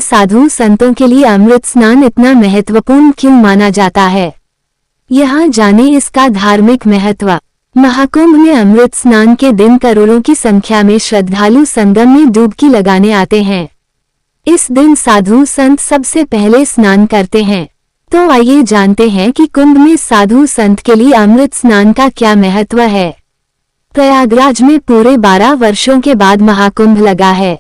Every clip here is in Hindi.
साधु संतों के लिए अमृत स्नान इतना महत्वपूर्ण क्यों माना जाता है? यहाँ जाने इसका धार्मिक महत्व। महाकुंभ में अमृत स्नान के दिन करोड़ों की संख्या में श्रद्धालु संगम में डुबकी लगाने आते हैं। इस दिन साधु संत सबसे पहले स्नान करते हैं। तो आइए जानते हैं कि कुंभ में साधु संत के लिए अमृत स्नान का क्या महत्व है। प्रयागराज में पूरे 12 वर्षों के बाद महाकुंभ लगा है।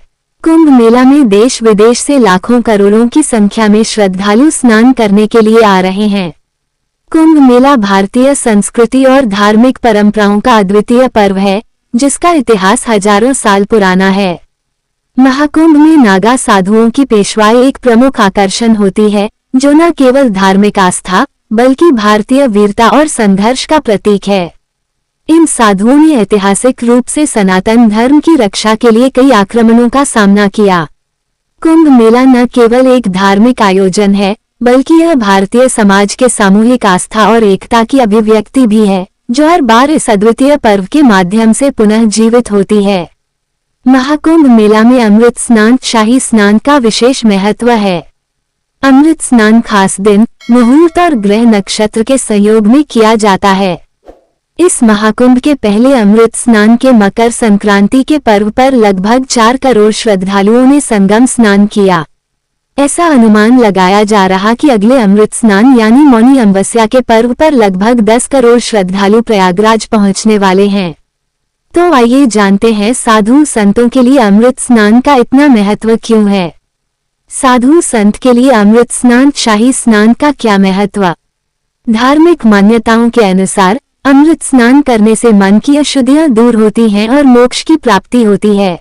कुंभ मेला में देश विदेश से लाखों करोड़ों की संख्या में श्रद्धालु स्नान करने के लिए आ रहे हैं। कुंभ मेला भारतीय संस्कृति और धार्मिक परंपराओं का अद्वितीय पर्व है, जिसका इतिहास हजारों साल पुराना है। महाकुंभ में नागा साधुओं की पेशवाई एक प्रमुख आकर्षण होती है, जो न केवल धार्मिक आस्था बल्कि भारतीय वीरता और संघर्ष का प्रतीक है। इन साधुओं ने ऐतिहासिक रूप से सनातन धर्म की रक्षा के लिए कई आक्रमणों का सामना किया। कुंभ मेला न केवल एक धार्मिक आयोजन है, बल्कि यह भारतीय समाज के सामूहिक आस्था और एकता की अभिव्यक्ति भी है, जो हर बार इस अद्वितीय पर्व के माध्यम से पुनः जीवित होती है। महाकुंभ मेला में अमृत स्नान, शाही स्नान का विशेष महत्व है। अमृत स्नान खास दिन, मुहूर्त और ग्रह नक्षत्र के संयोग में किया जाता है। इस महाकुंभ के पहले अमृत स्नान के मकर संक्रांति के पर्व पर लगभग 4 करोड़ श्रद्धालुओं ने संगम स्नान किया। ऐसा अनुमान लगाया जा रहा कि अगले अमृत स्नान यानी मौनी अमावस्या के पर्व पर लगभग 10 करोड़ श्रद्धालु प्रयागराज पहुंचने वाले हैं। तो आइए जानते हैं साधु संतों के लिए अमृत स्नान का इतना महत्व क्यों है। साधु संत के लिए अमृत स्नान, शाही स्नान का क्या महत्व? धार्मिक मान्यताओं के अनुसार अमृत स्नान करने से मन की अशुद्धियां दूर होती हैं और मोक्ष की प्राप्ति होती है।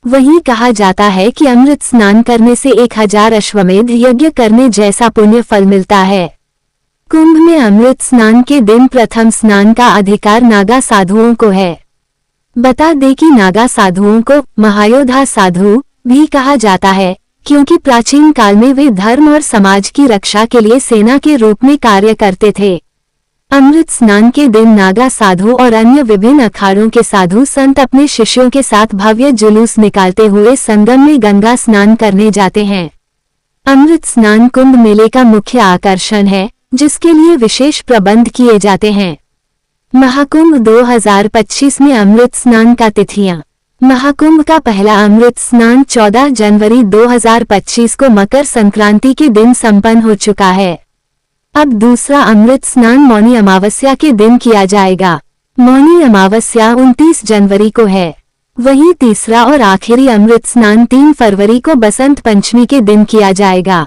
वहीं कहा जाता है कि अमृत स्नान करने से 1000 अश्वमेध यज्ञ करने जैसा पुण्य फल मिलता है। कुंभ में अमृत स्नान के दिन प्रथम स्नान का अधिकार नागा साधुओं को है। बता दें कि नागा साधुओं को महायोद्धा साधु भी कहा जाता है, क्योंकि प्राचीन काल में वे धर्म और समाज की रक्षा के लिए सेना के रूप में कार्य करते थे। अमृत स्नान के दिन नागा साधु और अन्य विभिन्न अखाड़ों के साधु संत अपने शिष्यों के साथ भव्य जुलूस निकालते हुए संगम में गंगा स्नान करने जाते हैं। अमृत स्नान कुंभ मेले का मुख्य आकर्षण है, जिसके लिए विशेष प्रबंध किए जाते हैं। महाकुंभ 2025 में अमृत स्नान का तिथियां। महाकुंभ का पहला अमृत स्नान 14 जनवरी 2025 को मकर संक्रांति के दिन संपन्न हो चुका है। अब दूसरा अमृत स्नान मौनी अमावस्या के दिन किया जाएगा। मौनी अमावस्या 29 जनवरी को है। वहीं तीसरा और आखिरी अमृत स्नान 3 फरवरी को बसंत पंचमी के दिन किया जाएगा।